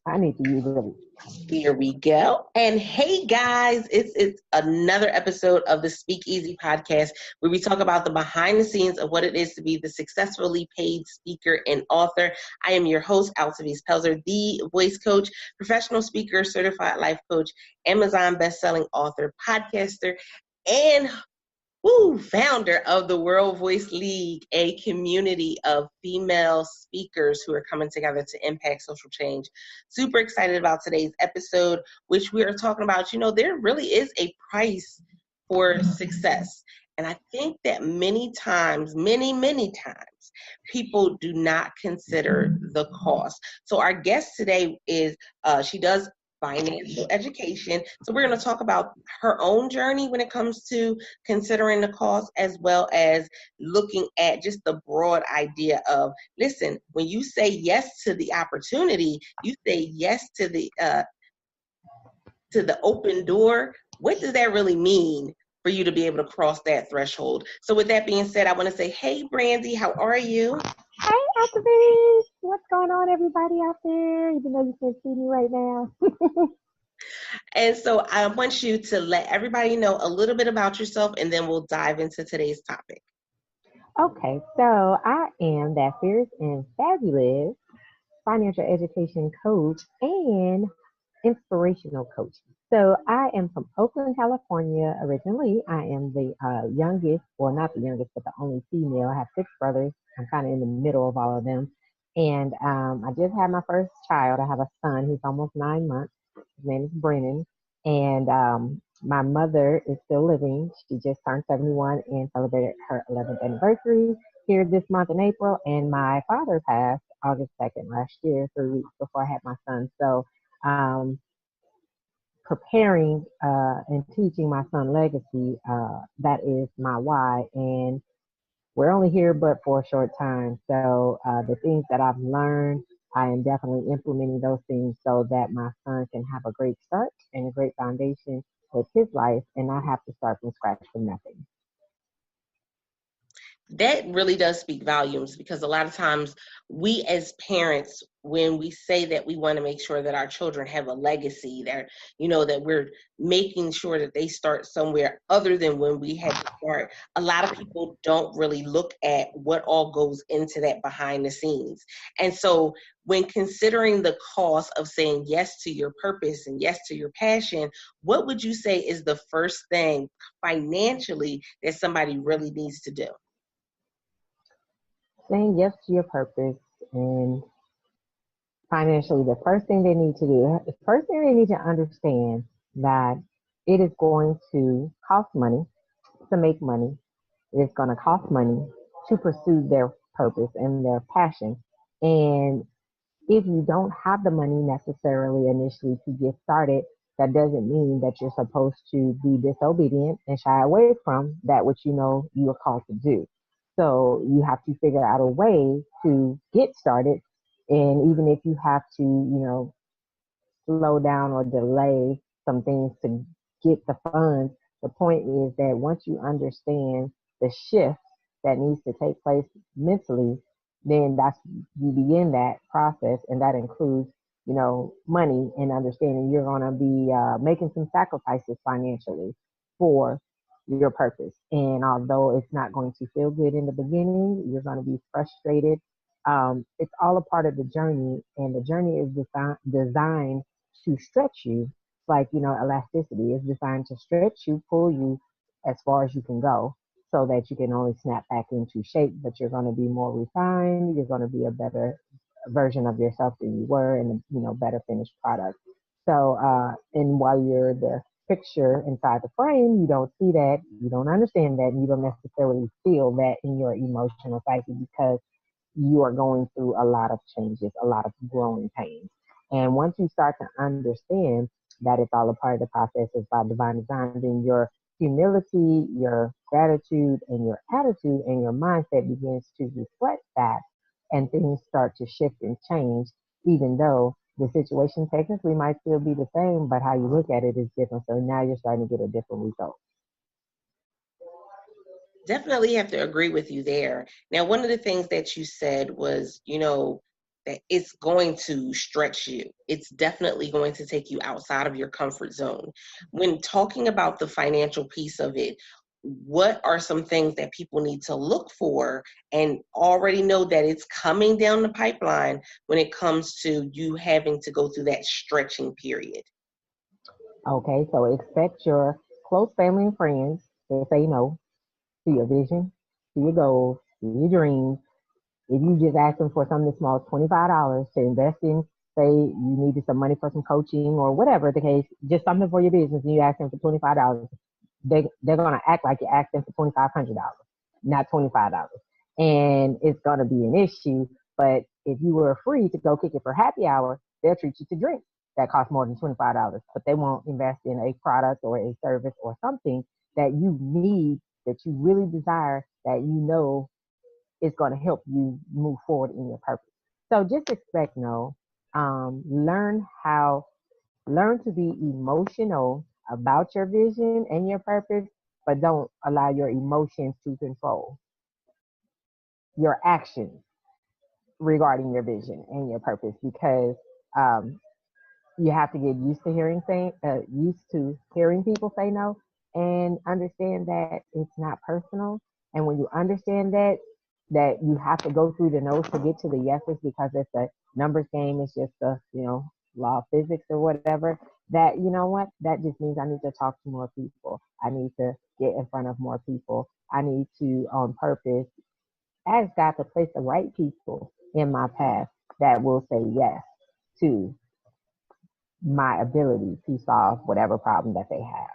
I need to use it. Here we go. And hey guys, it's another episode of the Speakeasy podcast where we talk about the behind the scenes of what it is to be the successfully paid speaker and author. I am your host, Altavis Pelzer, the voice coach, professional speaker, certified life coach, Amazon bestselling author, podcaster, and founder of the World Voice League, a community of female speakers who are coming together to impact social change. Super excited about today's episode, which we are talking about, there really is a price for success. And I think that many times, many times, people do not consider the cost. So our guest today is, she does financial education. So we're going to talk about her own journey when it comes to considering the cost, as well as looking at just the broad idea of, listen, when you say yes to the opportunity, you say yes to the open door. What does that really mean for you to be able to cross that threshold? So with that being said, I want to say, hey, Brandy, how are you? Hey, activists! What's going on, everybody out there? Even though you can't see me right now. And so I want you to let everybody know a little bit about yourself, and then we'll dive into today's topic. Okay, so I am that fierce and fabulous financial education coach and inspirational coach. So I am from Oakland, California originally. I am the youngest, well, not the youngest, but the only female. I have six brothers. I'm kind of in the middle of all of them. And I just had my first child. I have a son. He's almost 9 months. His name is Brennan. And my mother is still living. She just turned 71 and celebrated her 11th anniversary here this month in April. And my father passed August 2nd last year, 3 weeks before I had my son. So preparing and teaching my son legacy, that is my why. And we're only here but for a short time. So the things that I've learned, I am definitely implementing those things so that my son can have a great start and a great foundation with his life and not have to start from scratch from nothing. That really does speak volumes, because a lot of times we as parents, when we say that we want to make sure that our children have a legacy, that that we're making sure that they start somewhere other than when we had to start, a lot of people don't really look at what all goes into that behind the scenes. And so when considering the cost of saying yes to your purpose and yes to your passion, what would you say is the first thing financially that somebody really needs to do? Saying yes to your purpose and financially, the first thing they need to do, the first thing they need to understand that it is going to cost money to make money. It's going to cost money to pursue their purpose and their passion. And if you don't have the money necessarily initially to get started, that doesn't mean that you're supposed to be disobedient and shy away from that which you know you are called to do. So you have to figure out a way to get started. And even if you have to, slow down or delay some things to get the funds, the point is that once you understand the shift that needs to take place mentally, then you begin that process, and that includes, money and understanding you're going to be making some sacrifices financially for your purpose. And although it's not going to feel good in the beginning, you're going to be frustrated. It's all a part of the journey, and the journey is designed to stretch you. It's like, elasticity is designed to stretch you, pull you as far as you can go so that you can only snap back into shape, but you're going to be more refined. You're going to be a better version of yourself than you were, and, better finished product. So, and while you're the picture inside the frame, you don't see that, you don't understand that, and you don't necessarily feel that in your emotional psyche because you are going through a lot of changes, a lot of growing pains. And once you start to understand that it's all a part of the process, it's by divine design, then your humility, your gratitude, and your attitude and your mindset begins to reflect that, and things start to shift and change, even though the situation technically might still be the same, but how you look at it is different. So now you're starting to get a different result. Definitely have to agree with you there. Now, one of the things that you said was, that it's going to stretch you. It's definitely going to take you outside of your comfort zone. When talking about the financial piece of it, what are some things that people need to look for and already know that it's coming down the pipeline when it comes to you having to go through that stretching period? Okay, so expect your close family and friends to say no to your vision, to your goals, to your dreams. If you just ask them for something as small as $25 to invest in, say you needed some money for some coaching or whatever the case, just something for your business, and you ask them for $25, they're gonna act like you asked them for $2,500, not $25, and it's gonna be an issue. But if you were free to go kick it for happy hour, they'll treat you to drinks that cost more than $25, but they won't invest in a product or a service or something that you need, that you really desire, that you know is going to help you move forward in your purpose. So just expect no. Learn to be emotional about your vision and your purpose, but don't allow your emotions to control your actions regarding your vision and your purpose, because um, you have to get used to hearing people say no, and understand that it's not personal. And when you understand that you have to go through the no's to get to the yeses, because it's a numbers game, it's just a law of physics or whatever. That, you know what, that just means I need to talk to more people. I need to get in front of more people. I need to, on purpose, ask God to place the right people in my path that will say yes to my ability to solve whatever problem that they have.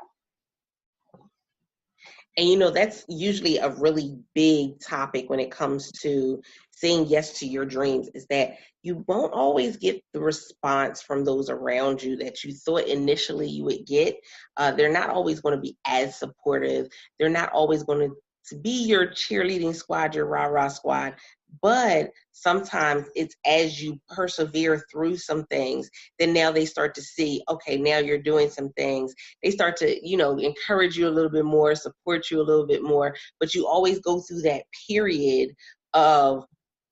And that's usually a really big topic when it comes to saying yes to your dreams, is that you won't always get the response from those around you that you thought initially you would get. They're not always going to be as supportive. They're not always going to be your cheerleading squad, your rah-rah squad. But sometimes it's as you persevere through some things, then now they start to see, okay, now you're doing some things. They start to, encourage you a little bit more, support you a little bit more. But you always go through that period of,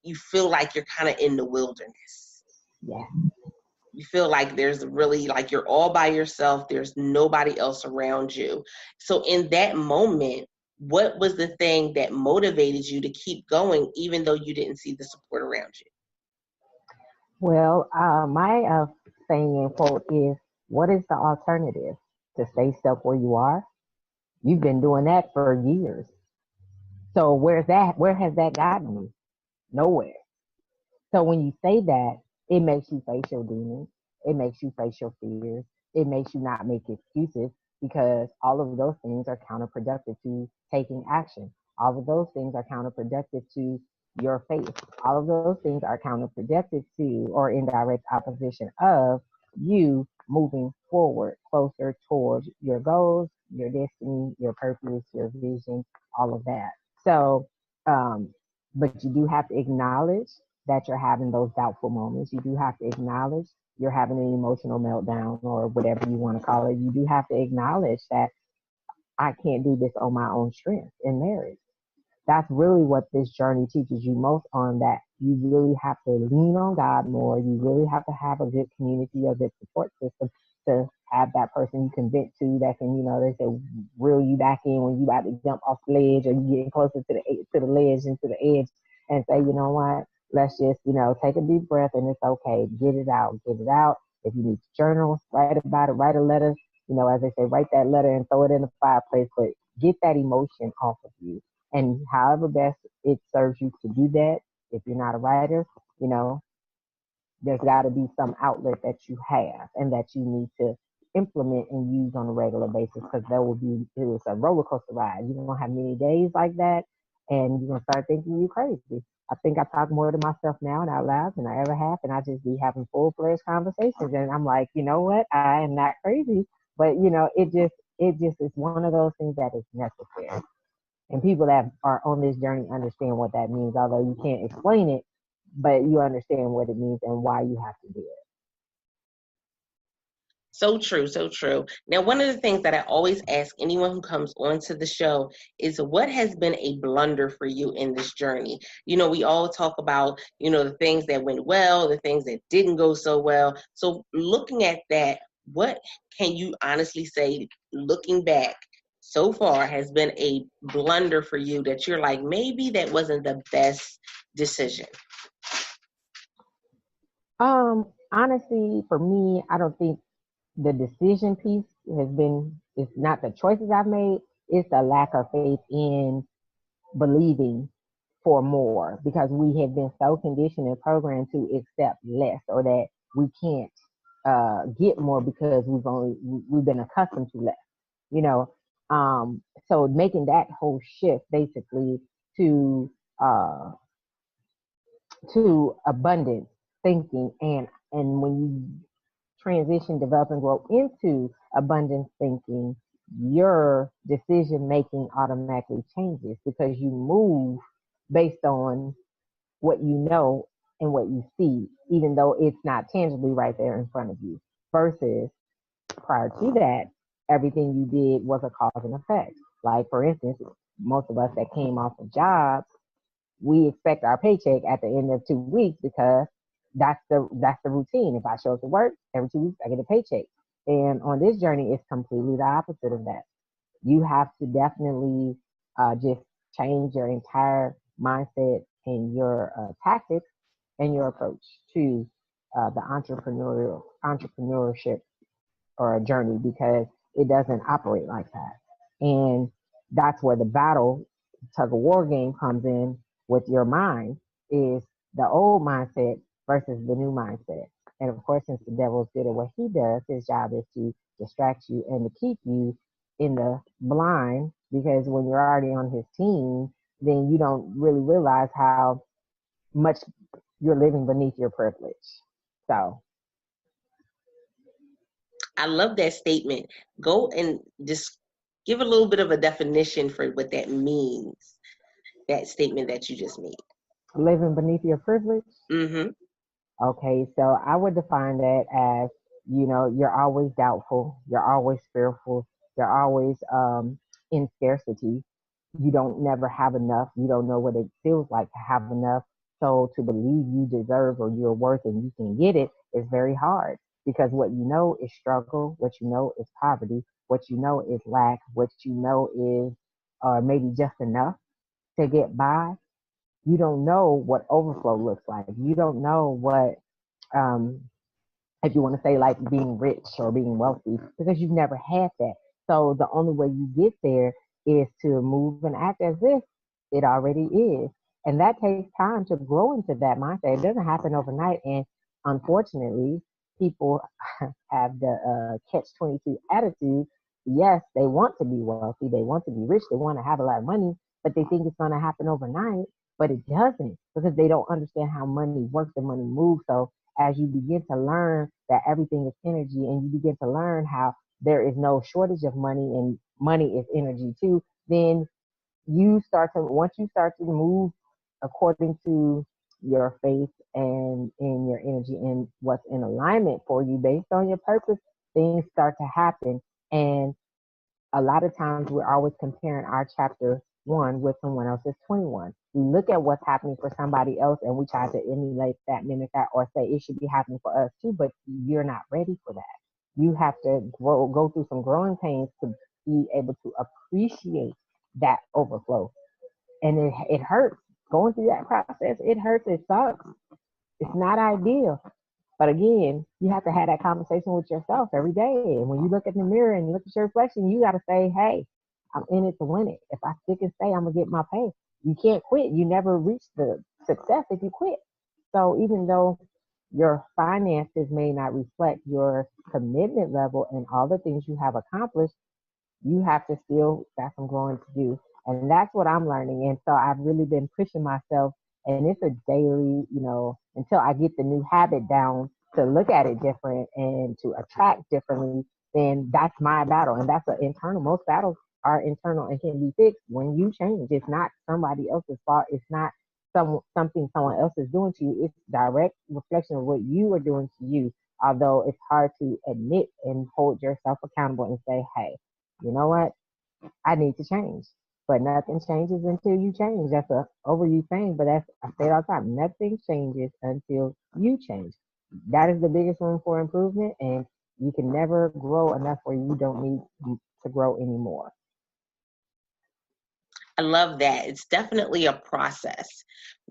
you feel like you're kind of in the wilderness. Yeah. You feel like there's really, like, you're all by yourself. There's nobody else around you. So in that moment, what was the thing that motivated you to keep going, even though you didn't see the support around you? Well, my saying in quote is, what is the alternative? To stay stuck where you are? You've been doing that for years. So where has that gotten you? Nowhere. So when you say that, it makes you face your demons. It makes you face your fears. It makes you not make excuses, because all of those things are counterproductive to taking action. All of those things are counterproductive to your faith. All of those things are counterproductive to, or in direct opposition of, you moving forward closer towards your goals, your destiny, your purpose, your vision, all of that. So, but you do have to acknowledge that you're having those doubtful moments. You do have to acknowledge you're having an emotional meltdown, or whatever you want to call it. You do have to acknowledge that I can't do this on my own strength in marriage. That's really what this journey teaches you most, on that you really have to lean on God more. You really have to have a good community, a good support system, to have that person you can vent to, that can, they say, reel you back in when you about to jump off the ledge, or you getting closer to the ledge and to the edge, and say, you know what, let's just, take a deep breath, and it's okay. Get it out. Get it out. If you need to journal, write about it, write a letter, as they say, write that letter and throw it in the fireplace, but get that emotion off of you. And however best it serves you to do that, if you're not a writer, there's got to be some outlet that you have and that you need to implement and use on a regular basis, because it was a roller coaster ride. You're going to have many days like that, and you're going to start thinking you crazy. I think I talk more to myself now and out loud than I ever have, and I just be having full-fledged conversations, and I'm like, you know what? I am not crazy, but it just is one of those things that is necessary. And people that are on this journey understand what that means, although you can't explain it, but you understand what it means and why you have to do it. So true, so true. Now, one of the things that I always ask anyone who comes onto the show is what has been a blunder for you in this journey? You know, we all talk about, you know, the things that went well, the things that didn't go so well. So looking at that, what can you honestly say, looking back so far, has been a blunder for you that you're like, maybe that wasn't the best decision? Honestly, for me, I don't think the decision piece it's not the choices I've made, it's the lack of faith in believing for more because we have been so conditioned and programmed to accept less or that we can't get more because we've been accustomed to less, you know. So making that whole shift basically to uh, abundance thinking and when you transition, develop, and grow into abundance thinking, your decision making automatically changes because you move based on what you know and what you see, even though it's not tangibly right there in front of you. Versus prior to that, everything you did was a cause and effect. Like, for instance, most of us that came off of jobs, we expect our paycheck at the end of 2 weeks because that's the routine. If I show up to work every 2 weeks, I get a paycheck. And on this journey, it's completely the opposite of that. You have to definitely just change your entire mindset and your tactics and your approach to the entrepreneurship or a journey because it doesn't operate like that. And that's where the battle tug of war game comes in with your mind is the old mindset versus the new mindset. And of course, since the devil's good at what he does, his job is to distract you and to keep you in the blind because when you're already on his team, then you don't really realize how much you're living beneath your privilege. So I love that statement. Go and just give a little bit of a definition for what that means, that statement that you just made. living beneath your privilege. Mm-hmm. Okay, so I would define that as, you're always doubtful, you're always fearful, you're always in scarcity. You don't never have enough. You don't know what it feels like to have enough. So to believe you deserve or you're worth and you can get it is very hard because what you know is struggle, what you know is poverty, what you know is lack, what you know is maybe just enough to get by. You don't know what overflow looks like. You don't know what um, if you want to say like being rich or being wealthy, because you've never had that. So the only way you get there is to move and act as if it already is. And that takes time to grow into that mindset. It doesn't happen overnight. And unfortunately, people have the catch 22 attitude. Yes, they want to be wealthy, they want to be rich, they want to have a lot of money, but they think it's going to happen overnight. But it doesn't because they don't understand how money works and money moves. So as you begin to learn that everything is energy and you begin to learn how there is no shortage of money and money is energy too, then once you start to move according to your faith and in your energy and what's in alignment for you based on your purpose, things start to happen. And a lot of times we're always comparing our chapter 1 with someone else's 21. We look at what's happening for somebody else and we try to emulate that, mimic that, or say it should be happening for us too, but you're not ready for that. You have to go through some growing pains to be able to appreciate that overflow. And it hurts. Going through that process, it hurts, it sucks. It's not ideal. But again, you have to have that conversation with yourself every day. And when you look in the mirror and you look at your reflection, you got to say, hey, I'm in it to win it. If I stick and stay, I'm going to get my pay. You can't quit. You never reach the success if you quit. So even though your finances may not reflect your commitment level and all the things you have accomplished, you have to still got some growing to do. And that's what I'm learning. And so I've really been pushing myself and it's a daily, until I get the new habit down to look at it different and to attract differently, then that's my battle. And that's an internal. Most battles are internal and can be fixed when you change. It's not somebody else's fault. It's not something someone else is doing to you. It's direct reflection of what you are doing to you. Although it's hard to admit and hold yourself accountable and say, hey, you know what? I need to change. But nothing changes until you change. That's a overused saying, but I say it all the time. Nothing changes until you change. That is the biggest room for improvement, and you can never grow enough where you don't need to grow anymore. I love that. It's definitely a process.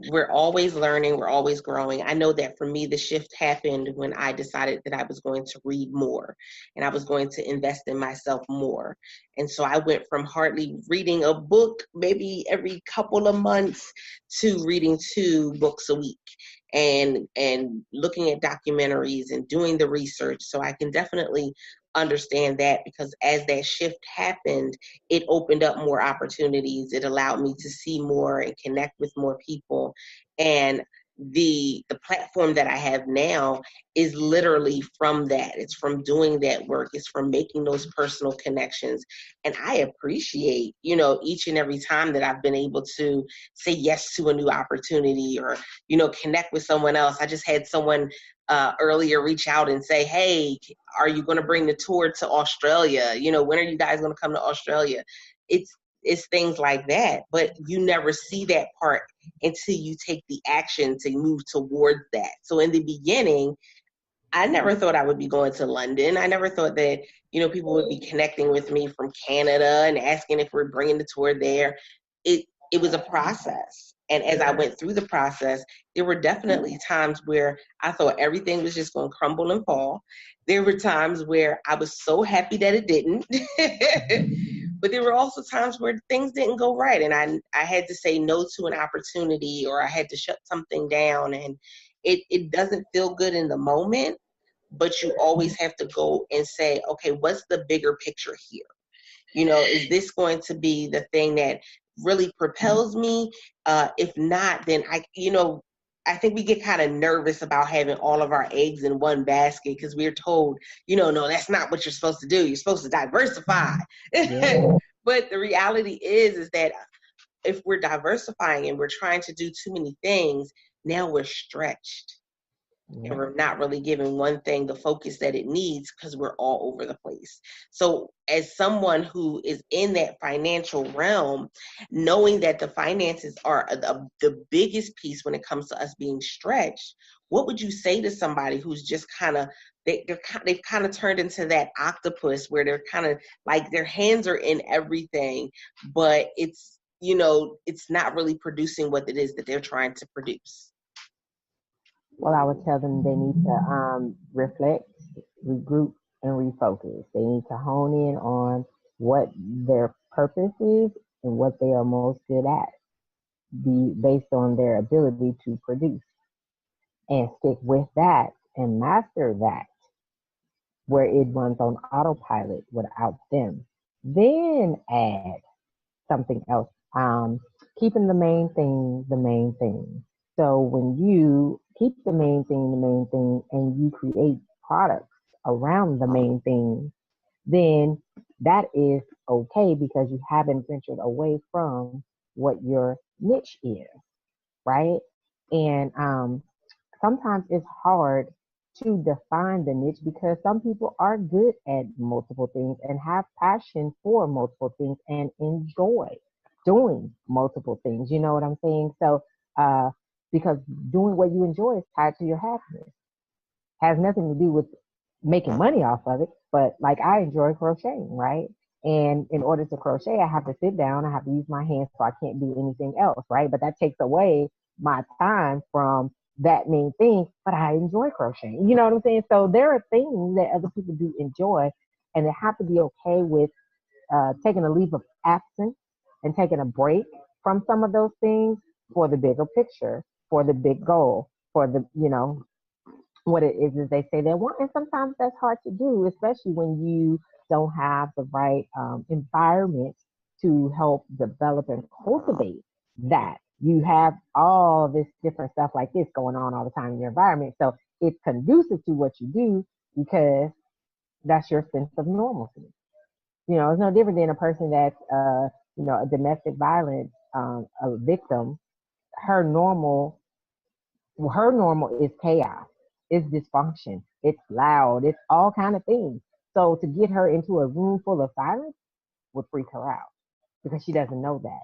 We're always learning, we're always growing. I know that for me, the shift happened when I decided that I was going to read more and I was going to invest in myself more. And so I went from hardly reading a book maybe every couple of months to reading 2 books a week and looking at documentaries and doing the research. So I can definitely understand that, because as that shift happened, it opened up more opportunities. It allowed me to see more and connect with more people. And the platform that I have now is literally from that. It's from doing that work. It's from making those personal connections. And I appreciate, each and every time that I've been able to say yes to a new opportunity or, connect with someone else. I just had someone earlier reach out and say, hey, are you going to bring the tour to Australia? When are you guys going to come to Australia? It's things like that, but you never see that part until you take the action to move towards that. So in the beginning, I never thought I would be going to London. I never thought that, people would be connecting with me from Canada and asking if we're bringing the tour there. It was a process. And as I went through the process, there were definitely times where I thought everything was just going to crumble and fall. There were times where I was so happy that it didn't. But there were also times where things didn't go right. And I had to say no to an opportunity, or I had to shut something down. And it doesn't feel good in the moment, but you always have to go and say, okay, what's the bigger picture here? Is this going to be the thing that really propels me? If not, then I think we get kind of nervous about having all of our eggs in one basket, because we're told, no, that's not what you're supposed to do. You're supposed to diversify. Yeah. But the reality is that if we're diversifying and we're trying to do too many things, now we're stretched. Yeah. And we're not really giving one thing the focus that it needs, because we're all over the place. So as someone who is in that financial realm, knowing that the finances are the biggest piece when it comes to us being stretched, what would you say to somebody who's just they've kind of turned into that octopus, where they're kind of like their hands are in everything, but it's not really producing what it is that they're trying to produce? Well, I would tell them they need to reflect, regroup, and refocus. They need to hone in on what their purpose is and what they are most good at, based on their ability to produce, and stick with that and master that, where it runs on autopilot without them. Then add something else. Keeping the main thing the main thing. So when you keep the main thing, and you create products around the main thing, then that is okay, because you haven't ventured away from what your niche is, right? And sometimes it's hard to define the niche, because some people are good at multiple things and have passion for multiple things and enjoy doing multiple things. You know what I'm saying? So, because doing what you enjoy is tied to your happiness, has nothing to do with making money off of it. But like, I enjoy crocheting, right? And in order to crochet, I have to sit down, I have to use my hands, so I can't do anything else, right? But that takes away my time from that main thing, but I enjoy crocheting. You know what I'm saying? So there are things that other people do enjoy, and they have to be okay with taking a leave of absence and taking a break from some of those things for the bigger picture, for the big goal, for the, what it is they say they want. And sometimes that's hard to do, especially when you don't have the right environment to help develop and cultivate that. You have all this different stuff like this going on all the time in your environment. So it's conducive to what you do, because that's your sense of normalcy. It's no different than a person that's, a domestic violence a victim. Her normal is chaos, it's dysfunction, it's loud, it's all kind of things. So to get her into a room full of silence would freak her out because she doesn't know that.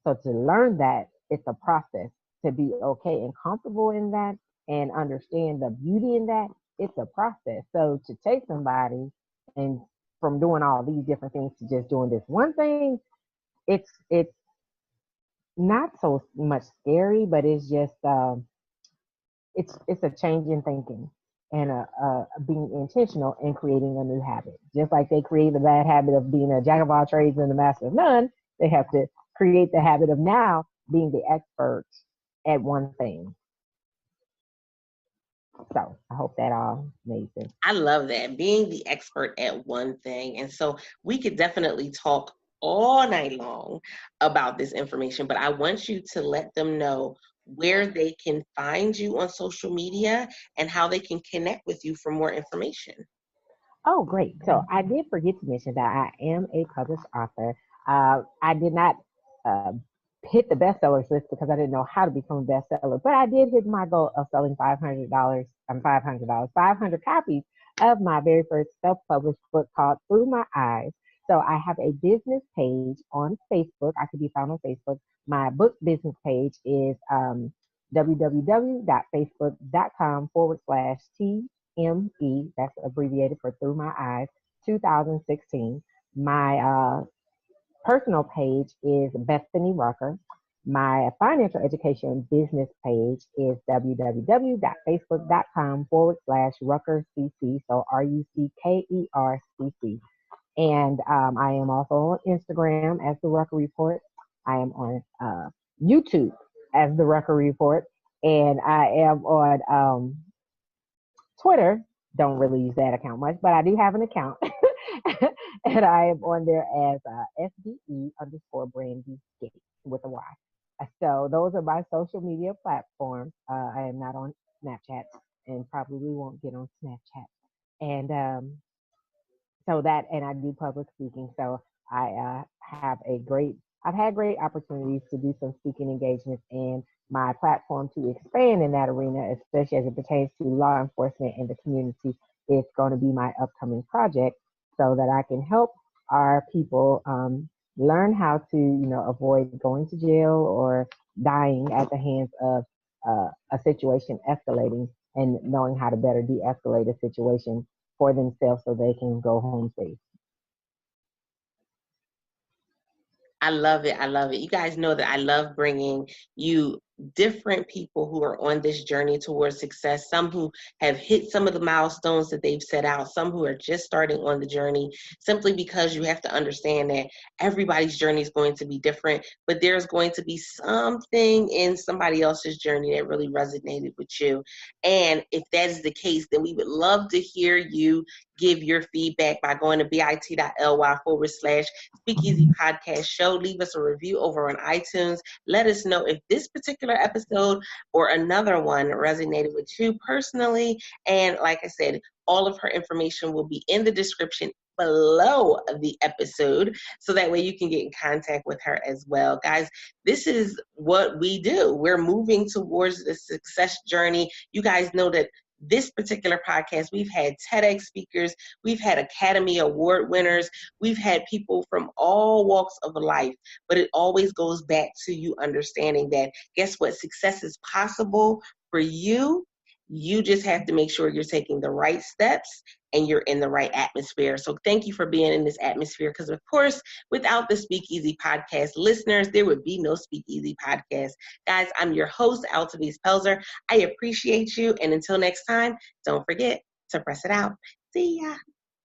So to learn that, it's a process. To be okay and comfortable in that and understand the beauty in that, it's a process. So to take somebody and from doing all these different things to just doing this one thing, it's not so much scary, but it's just it's a change in thinking and being intentional in creating a new habit. Just like they create the bad habit of being a jack of all trades and the master of none, they have to create the habit of now being the expert at one thing. So I hope that all made sense. I love that, being the expert at one thing. And so we could definitely talk all night long about this information, but I want you to let them know where they can find you on social media and how they can connect with you for more information. Oh, great. So I did forget to mention that I am a published author. I did not uh, hit the bestsellers list because I didn't know how to become a bestseller, but I did hit my goal of selling $500, 500 copies of my very first self-published book called Through My Eyes. So I have a business page on Facebook. I could be found on Facebook. My book business page is www.facebook.com/TME, that's abbreviated for Through My Eyes, 2016. My personal page is Bethany Rucker. My financial education business page is www.facebook.com/RuckerCC, so RuckerCC. And I am also on Instagram as The Rucker Report. I am on YouTube as The Rucker Report. And I am on Twitter. Don't really use that account much, but I do have an account. And I am on there as SBE_Brandy Gates with a Y. So those are my social media platforms. I am not on Snapchat and probably won't get on Snapchat. And so that, and I do public speaking. So I I've had great opportunities to do some speaking engagements, and my platform to expand in that arena, especially as it pertains to law enforcement and the community, is going to be my upcoming project so that I can help our people learn how to, avoid going to jail or dying at the hands of a situation escalating, and knowing how to better de-escalate a situation for themselves so they can go home safe. I love it. I love it. You guys know that I love bringing you different people who are on this journey towards success, some who have hit some of the milestones that they've set out, some who are just starting on the journey, simply because you have to understand that everybody's journey is going to be different, but there's going to be something in somebody else's journey that really resonated with you. And if that is the case, then we would love to hear you give your feedback by going to bit.ly/Speakeasy Podcast Show. Leave us a review over on iTunes. Let us know if this particular episode or another one resonated with you personally. And like I said, all of her information will be in the description below the episode, so that way you can get in contact with her as well. Guys, this is what we do. We're moving towards the success journey. You guys know that this particular podcast, we've had TEDx speakers, we've had Academy Award winners, we've had people from all walks of life, but it always goes back to you understanding that, guess what, success is possible for you. You just have to make sure you're taking the right steps and you're in the right atmosphere. So thank you for being in this atmosphere, because of course, without the Speakeasy Podcast listeners, there would be no Speakeasy Podcast. Guys, I'm your host, Altavice Pelzer. I appreciate you. And until next time, don't forget to press it out. See ya.